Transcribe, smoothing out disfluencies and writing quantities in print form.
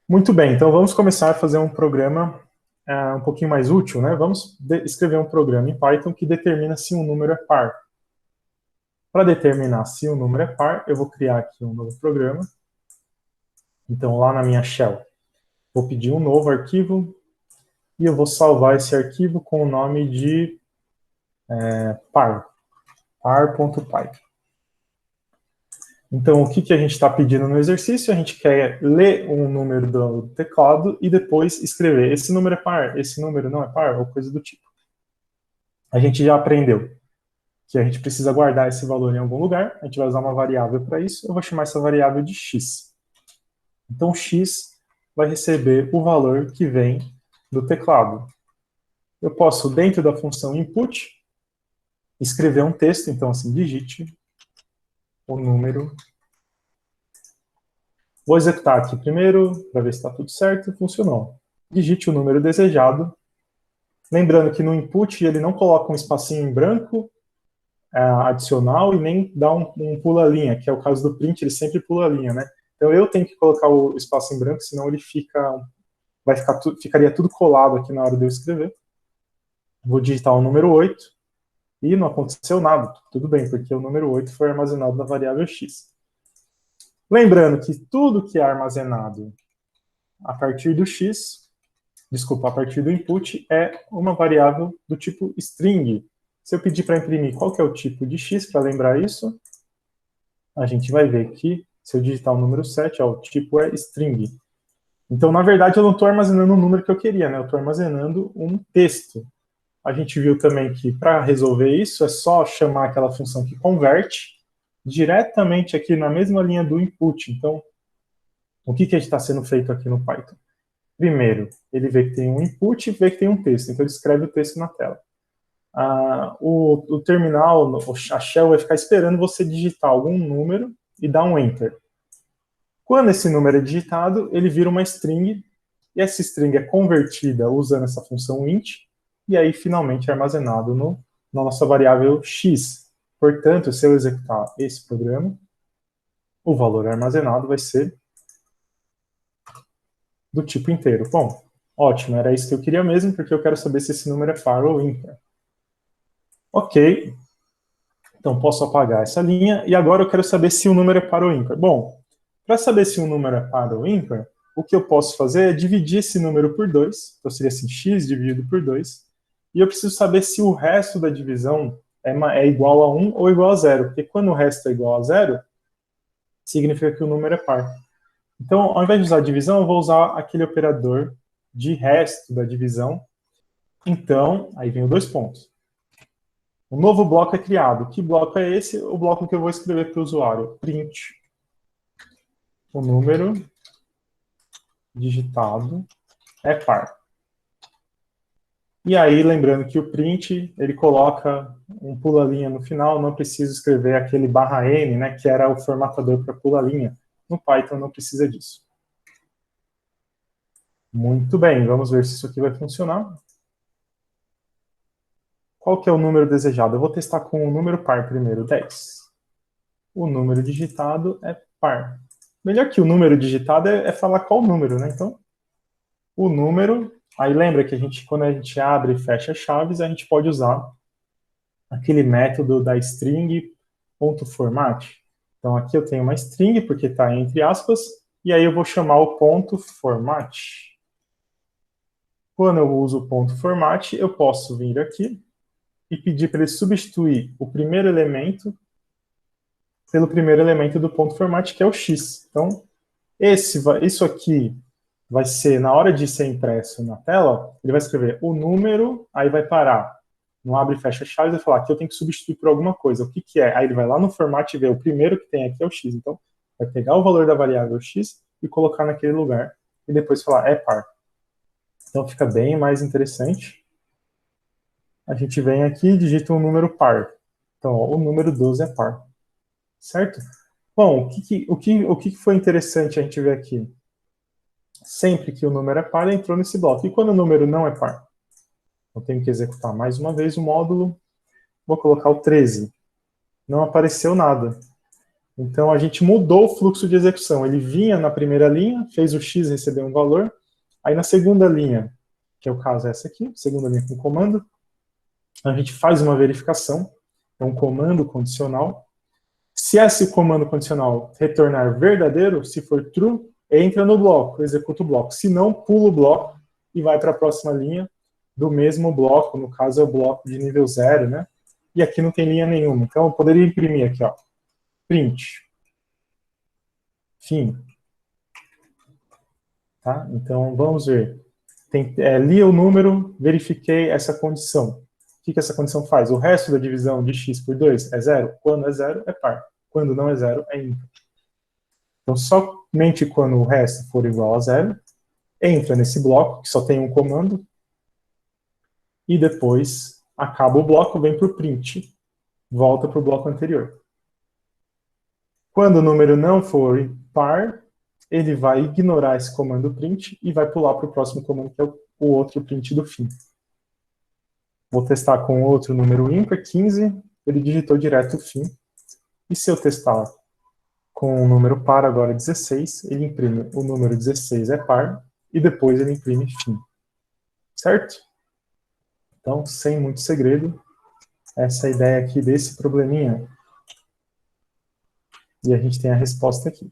Muito bem, então vamos começar a fazer um programa um pouquinho mais útil, né? Vamos escrever um programa em Python que determina se um número é par. Para determinar se um número é par, eu vou criar aqui um novo programa. Então, lá na minha shell, vou pedir um novo arquivo e eu vou salvar esse arquivo com o nome de par, par.py. Então, o que a gente está pedindo no exercício? A gente quer ler um número do teclado e depois escrever. Esse número é par, esse número não é par, ou coisa do tipo. A gente já aprendeu que a gente precisa guardar esse valor em algum lugar. A gente vai usar uma variável para isso. Eu vou chamar essa variável de x. Então, x vai receber o valor que vem do teclado. Eu posso, dentro da função input, escrever um texto. Então, assim, digite o número. Vou executar aqui primeiro, para ver se está tudo certo. Funcionou. Digite o número desejado. Lembrando que no input ele não coloca um espacinho em branco adicional e nem dá um pula-linha, que é o caso do print, ele sempre pula a linha, né? Então eu tenho que colocar o espaço em branco, senão ele ficaria tudo colado aqui na hora de eu escrever. Vou digitar o número 8 e não aconteceu nada. Tudo bem, porque o número 8 foi armazenado na variável x. Lembrando que tudo que é armazenado a partir do x, desculpa, a partir do input, é uma variável do tipo string. Se eu pedir para imprimir qual que é o tipo de x, para lembrar isso, a gente vai ver que, se eu digitar o número 7, ó, o tipo é string. Então, na verdade, eu não estou armazenando o número que eu queria, né? Eu estou armazenando um texto. A gente viu também que, para resolver isso, é só chamar aquela função que converte diretamente aqui na mesma linha do input. Então, o que está sendo feito aqui no Python? Primeiro, ele vê que tem um input e vê que tem um texto. Então, ele escreve o texto na tela. O terminal, a shell, vai ficar esperando você digitar algum número e dar um enter. Quando esse número é digitado, ele vira uma string, e essa string é convertida usando essa função int, e aí finalmente é armazenado na nossa variável x. Portanto, se eu executar esse programa, o valor armazenado vai ser do tipo inteiro. Bom, ótimo, era isso que eu queria mesmo, porque eu quero saber se esse número é par ou ímpar. Ok, então posso apagar essa linha, e agora eu quero saber se o número é par ou ímpar. Bom, para saber se um número é par ou ímpar, o que eu posso fazer é dividir esse número por 2, então seria assim, x dividido por 2, e eu preciso saber se o resto da divisão é igual a 1 ou igual a 0, porque quando o resto é igual a 0, significa que o número é par. Então, ao invés de usar a divisão, eu vou usar aquele operador de resto da divisão. Então, aí vem os 2 pontos. Um novo bloco é criado. Que bloco é esse? O bloco que eu vou escrever para o usuário. Print o número digitado é par. E aí, lembrando que o print, ele coloca um pula-linha no final, não precisa escrever aquele /n, né, que era o formatador para pula-linha. No Python não precisa disso. Muito bem, vamos ver se isso aqui vai funcionar. Qual que é o número desejado? Eu vou testar com o número par primeiro, 10. O número digitado é par. Melhor que o número digitado é falar qual número, né? Então, o número... Aí lembra que quando a gente abre e fecha chaves, a gente pode usar aquele método da string.format. Então, aqui eu tenho uma string, porque está entre aspas, e aí eu vou chamar o ponto format. Quando eu uso o ponto format, eu posso vir aqui e pedir para ele substituir o primeiro elemento pelo primeiro elemento do ponto format, que é o x. Então, isso aqui vai ser, na hora de ser impresso na tela, ele vai escrever o número, aí vai parar no abre e fecha chaves e vai falar que eu tenho que substituir por alguma coisa. O que que é? Aí ele vai lá no format e vê o primeiro que tem aqui é o x. Então, vai pegar o valor da variável x e colocar naquele lugar e depois falar é par. Então, fica bem mais interessante. A gente vem aqui e digita um número par. Então, ó, o número 12 é par. Certo? Bom, o que foi interessante a gente ver aqui? Sempre que o número é par, ele entrou nesse bloco. E quando o número não é par? Eu tenho que executar mais uma vez o módulo. Vou colocar o 13. Não apareceu nada. Então, a gente mudou o fluxo de execução. Ele vinha na primeira linha, fez o x receber um valor, aí na segunda linha, que é o caso essa aqui, segunda linha com comando, a gente faz uma verificação, é um comando condicional. Se esse comando condicional retornar verdadeiro, se for true, entra no bloco, executa o bloco. Se não, pula o bloco e vai para a próxima linha do mesmo bloco, no caso é o bloco de nível 0, né? E aqui não tem linha nenhuma. Então eu poderia imprimir aqui, ó, print, fim. Tá? Então vamos ver. Li o número, verifiquei essa condição. O que essa condição faz? O resto da divisão de x por 2 é zero? Quando é zero, é par. Quando não é zero, é ímpar. Então, somente quando o resto for igual a zero, entra nesse bloco, que só tem um comando, e depois acaba o bloco, vem para o print, volta para o bloco anterior. Quando o número não for par, ele vai ignorar esse comando print e vai pular para o próximo comando, que é o outro print do fim. Vou testar com outro número ímpar, 15, ele digitou direto o fim. E se eu testar com o número par, agora 16, ele imprime o número 16 é par, e depois ele imprime fim. Certo? Então, sem muito segredo, essa é a ideia aqui desse probleminha. E a gente tem a resposta aqui.